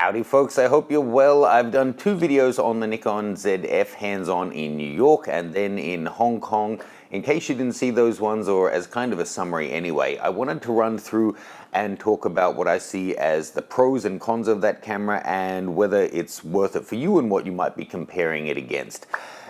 Howdy folks, I hope you're well. I've done 2 videos on the Nikon ZF hands-on in New York and then in Hong Kong. In case you didn't see those ones, or as kind of a summary anyway, I wanted to run through and talk about what I see as the pros and cons of that camera and whether it's worth it for you and what you might be comparing it against.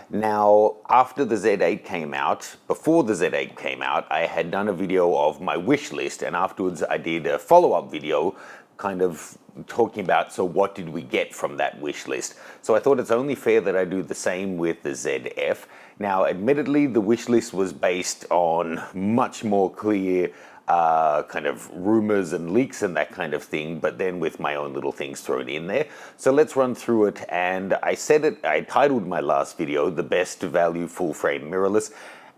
Now, after the Z8 came out, before the Z8 came out, I had done a video of my wish list, and afterwards I did a follow-up video kind of talking about, so what did we get from that wish list? So I thought it's only fair that I do the same with the ZF. Now, admittedly, the wish list was based on much more clear kind of rumors and leaks and that kind of thing, but then with my own little things thrown in there. So let's run through it. And I titled my last video, The Best Value Full Frame Mirrorless.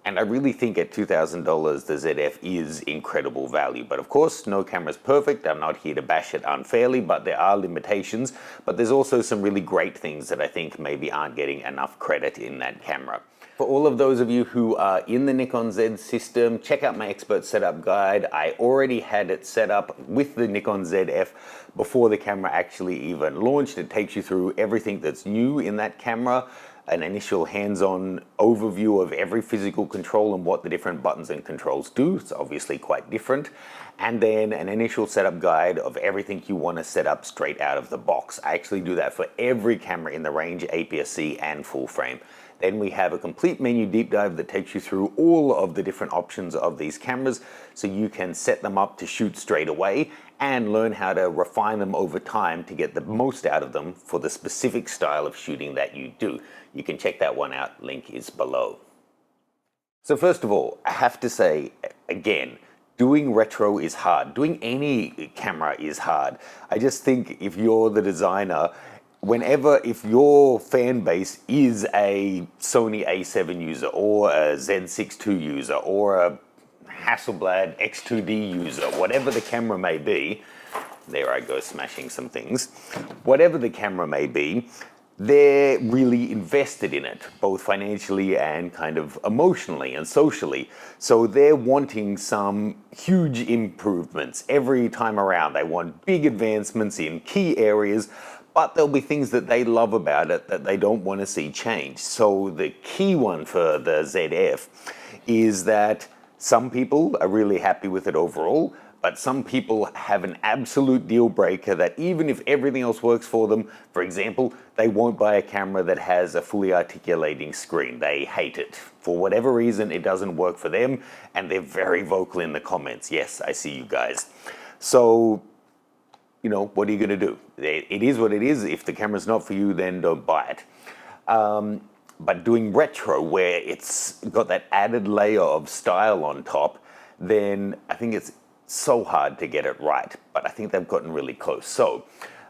And I really think at $2,000, the ZF is incredible value. But of course, no camera's perfect. I'm not here to bash it unfairly, but there are limitations. But there's also some really great things that I think maybe aren't getting enough credit in that camera. For all of those of you who are in the Nikon Z system, check out my expert setup guide. I already had it set up with the Nikon ZF before the camera actually even launched. It takes you through everything that's new in that camera, an initial hands-on overview of every physical control and what the different buttons and controls do. It's obviously quite different. And then an initial setup guide of everything you want to set up straight out of the box. I actually do that for every camera in the range, APS-C and full frame. Then we have a complete menu deep dive that takes you through all of the different options of these cameras so you can set them up to shoot straight away and learn how to refine them over time to get the most out of them for the specific style of shooting that you do. You can check that one out, link is below. So first of all, I have to say, again, doing retro is hard. Doing any camera is hard. I just think if you're the designer, if your fan base is a Sony A7 user or a Z6 II user or a Hasselblad X2D user, whatever the camera may be, there I go smashing some things, whatever the camera may be, they're really invested in it, both financially and kind of emotionally and socially. So they're wanting some huge improvements every time around. They want big advancements in key areas, but there'll be things that they love about it that they don't want to see change. So the key one for the ZF is that some people are really happy with it overall, but some people have an absolute deal breaker that even if everything else works for them, for example, they won't buy a camera that has a fully articulating screen. They hate it. For whatever reason, it doesn't work for them, and they're very vocal in the comments. Yes, I see you guys. So, you know, what are you going to do? It is what it is. If the camera's not for you, then don't buy it. But doing retro, where it's got that added layer of style on top, then I think it's so hard to get it right. But I think they've gotten really close. So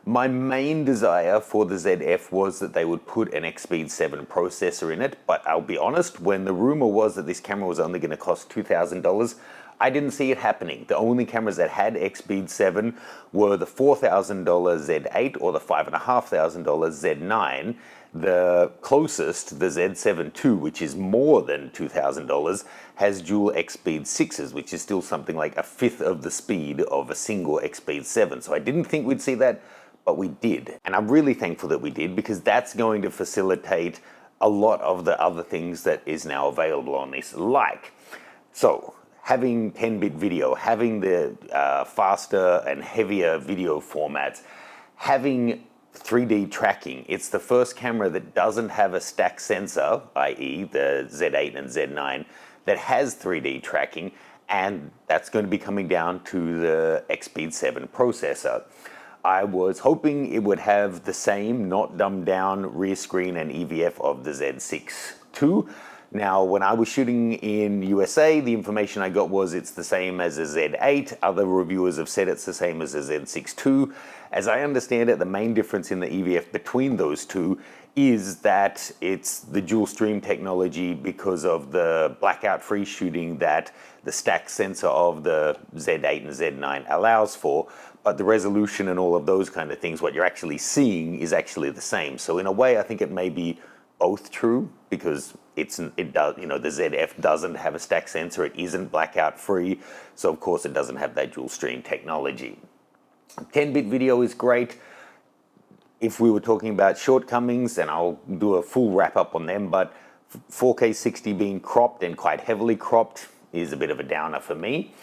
my main desire for the ZF was that they would put an X-Speed 7 processor in it. But I'll be honest, when the rumor was that this camera was only going to cost $2,000, I didn't see it happening. The only cameras that had X-Speed 7 were the $4,000 Z8 or the $5,500 Z9. The closest, the Z7 II, which is more than $2,000, has dual X-Speed 6s, which is still something like a fifth of the speed of a single X-Speed 7. So I didn't think we'd see that, but we did. And I'm really thankful that we did, because that's going to facilitate a lot of the other things that is now available on this, like, so having 10-bit video, having the faster and heavier video formats, having 3D tracking. It's the first camera that doesn't have a stack sensor, i.e. the Z8 and Z9, that has 3D tracking, and that's going to be coming down to the X-Speed 7 processor. I was hoping it would have the same, not dumbed down, rear screen and EVF of the Z6 II. Now, when I was shooting in USA, the information I got was it's the same as a Z8. Other reviewers have said it's the same as a Z6 II. As I understand it, the main difference in the EVF between those two is that it's the dual stream technology because of the blackout free shooting that the stack sensor of the Z8 and Z9 allows for, but the resolution and all of those kind of things, what you're actually seeing is actually the same. So in a way, I think it may be both true, because it does, you know, the ZF doesn't have a stack sensor, it isn't blackout free, so of course it doesn't have that dual stream technology. 10-bit video is great. If we were talking about shortcomings, then I'll do a full wrap up on them, but 4K 60 being cropped and quite heavily cropped is a bit of a downer for me.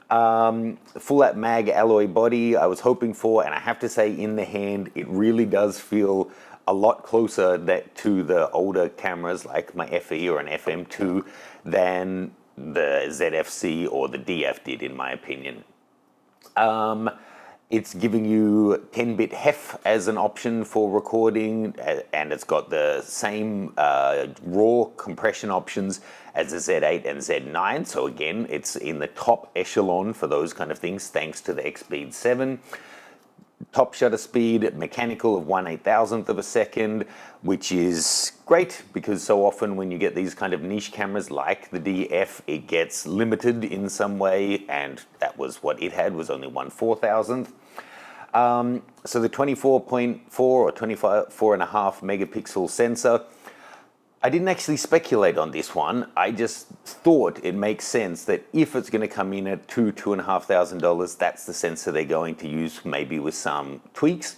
Full mag alloy body I was hoping for, and I have to say in the hand it really does feel a lot closer to the older cameras like my FE or an FM2 than the ZFC or the DF did, in my opinion. It's giving you 10-bit hef as an option for recording, and it's got the same raw compression options as the Z8 and Z9. So again, it's in the top echelon for those kind of things, thanks to the XSpeed 7. Top shutter speed, mechanical of 1/8000th of a second, which is great because so often when you get these kind of niche cameras like the DF, it gets limited in some way, and that was what it had, was only 1/4000th. So the 24.4 or 24.5 megapixel sensor, I didn't actually speculate on this one. I just thought it makes sense that if it's going to come in at $2,500, that's the sensor they're going to use, maybe with some tweaks.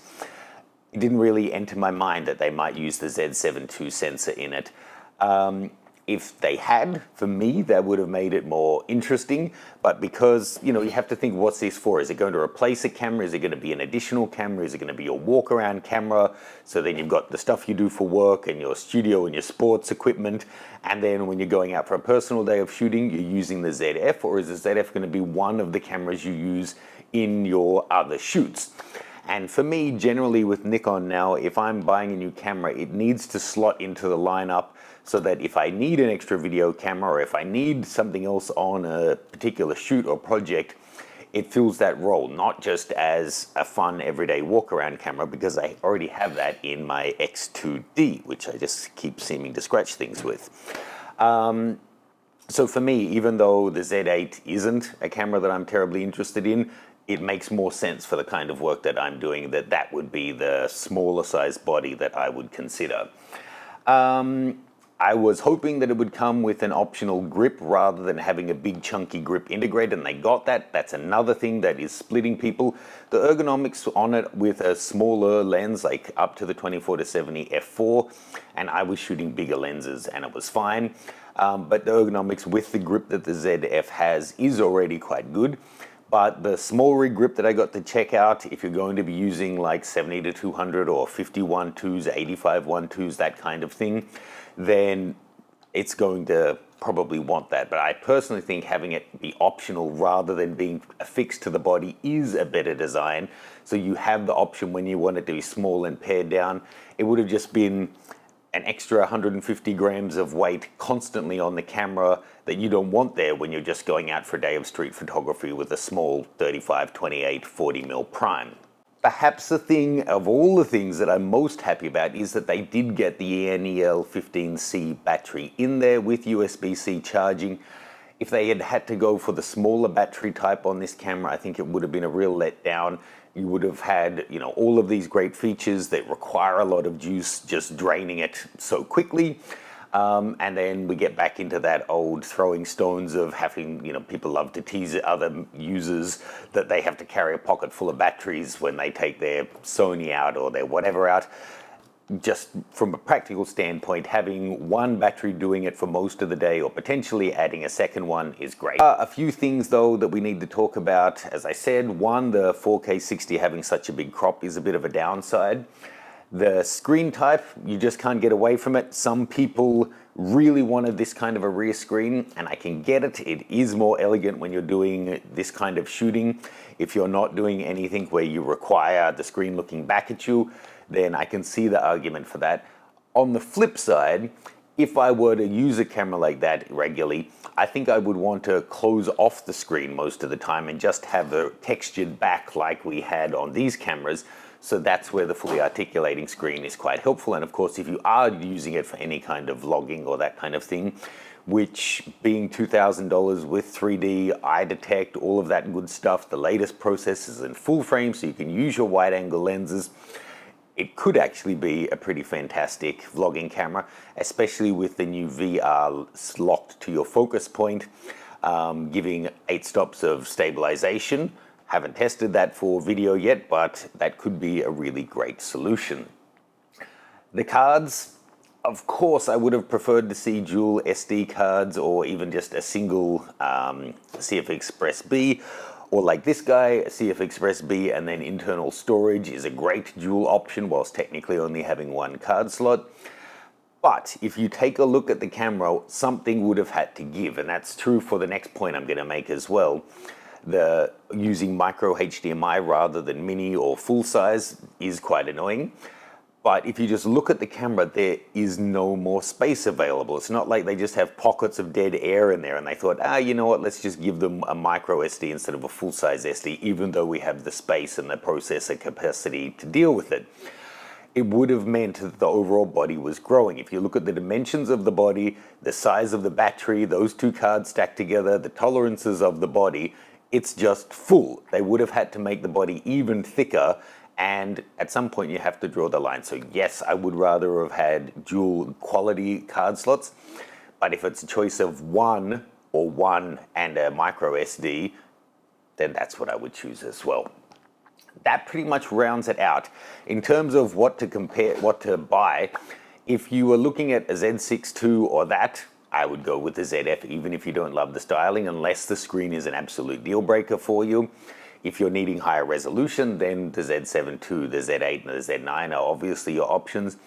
It didn't really enter my mind that they might use the Z7 II sensor in it. If they had, for me, that would have made it more interesting. But because, you have to think, what's this for? Is it going to replace a camera? Is it going to be an additional camera? Is it going to be your walk-around camera? So then you've got the stuff you do for work and your studio and your sports equipment. And then when you're going out for a personal day of shooting, you're using the ZF, or is the ZF going to be one of the cameras you use in your other shoots? And for me, generally with Nikon now, if I'm buying a new camera, it needs to slot into the lineup so that if I need an extra video camera or if I need something else on a particular shoot or project, it fills that role, not just as a fun everyday walk-around camera, because I already have that in my X2D, which I just keep seeming to scratch things with. So for me, even though the Z8 isn't a camera that I'm terribly interested in, it makes more sense for the kind of work that I'm doing that would be the smaller size body that I would consider. I was hoping that it would come with an optional grip rather than having a big chunky grip integrated, and they got that. That's another thing that is splitting people. The ergonomics on it with a smaller lens, like up to the 24-70 f4, and I was shooting bigger lenses and it was fine. But the ergonomics with the grip that the ZF has is already quite good. But the small rig grip that I got to check out, if you're going to be using like 70-200 or 51.2s, 85.1.2s, that kind of thing, then it's going to probably want that. But I personally think having it be optional rather than being affixed to the body is a better design. So you have the option when you want it to be small and pared down. It would have just been an extra 150 grams of weight constantly on the camera that you don't want there when you're just going out for a day of street photography with a small 35, 28, 40mm prime. Perhaps the thing of all the things that I'm most happy about is that they did get the NEL15C battery in there with USB-C charging. If they had had to go for the smaller battery type on this camera, I think it would have been a real letdown. You would have had, all of these great features that require a lot of juice, just draining it so quickly. And then we get back into that old throwing stones of having, people love to tease other users that they have to carry a pocket full of batteries when they take their Sony out or their whatever out. Just from a practical standpoint, having one battery doing it for most of the day or potentially adding a second one is great. A few things though that we need to talk about. As I said, one, the 4K 60 having such a big crop is a bit of a downside. The screen type, you just can't get away from it. Some people really wanted this kind of a rear screen, and I can get it. It is more elegant when you're doing this kind of shooting. If you're not doing anything where you require the screen looking back at you, then I can see the argument for that. On the flip side, if I were to use a camera like that regularly, I think I would want to close off the screen most of the time and just have a textured back like we had on these cameras. So that's where the fully articulating screen is quite helpful. And of course, if you are using it for any kind of vlogging or that kind of thing, which being $2,000 with 3D, eye detect, all of that good stuff, the latest processors in full frame so you can use your wide angle lenses, it could actually be a pretty fantastic vlogging camera, especially with the new VR locked to your focus point, giving 8 stops of stabilization Haven't tested that for video yet, but that could be a really great solution. The cards, of course, I would have preferred to see dual SD cards or even just a single CF Express B, or like this guy, a CF Express B and then internal storage is a great dual option whilst technically only having one card slot. But if you take a look at the camera, something would have had to give, and that's true for the next point I'm going to make as well. The using micro HDMI rather than mini or full size is quite annoying. But if you just look at the camera, there is no more space available. It's not like they just have pockets of dead air in there and they thought, you know what, let's just give them a micro SD instead of a full-size SD, even though we have the space and the processor capacity to deal with it. It would have meant that the overall body was growing. If you look at the dimensions of the body, the size of the battery, those two cards stacked together, the tolerances of the body, it's just full. They would have had to make the body even thicker, and at some point you have to draw the line. So yes, I would rather have had dual quality card slots, but if it's a choice of one and a micro SD, then that's what I would choose as well. That pretty much rounds it out. In terms of what to compare, what to buy, if you were looking at a Z6 II or that, I would go with the ZF even if you don't love the styling, unless the screen is an absolute deal breaker for you. If you're needing higher resolution, then the Z7 II, the Z8 and the Z9 are obviously your options.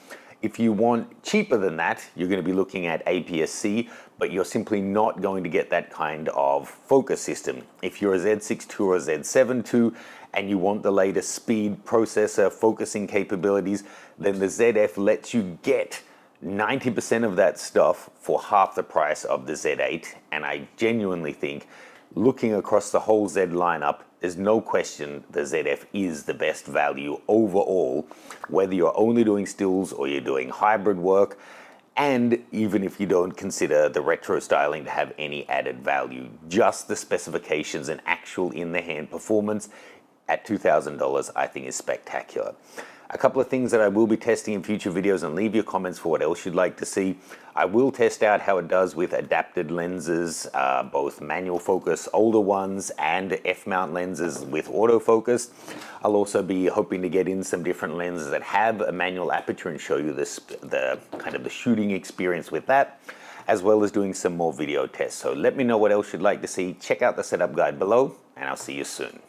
If you want cheaper than that, you're going to be looking at APS-C, but you're simply not going to get that kind of focus system. If you're a Z6 II or a Z7 II and you want the latest speed, processor, focusing capabilities, then the ZF lets you get 90% of that stuff for half the price of the Z8, and I genuinely think, looking across the whole Z lineup, there's no question the ZF is the best value overall, whether you're only doing stills or you're doing hybrid work, and even if you don't consider the retro styling to have any added value, just the specifications and actual in-the-hand performance at $2,000 I think is spectacular. A couple of things that I will be testing in future videos, and leave your comments for what else you'd like to see. I will test out how it does with adapted lenses, both manual focus, older ones, and F-mount lenses with autofocus. I'll also be hoping to get in some different lenses that have a manual aperture and show you the kind of the shooting experience with that, as well as doing some more video tests. So let me know what else you'd like to see. Check out the setup guide below, and I'll see you soon.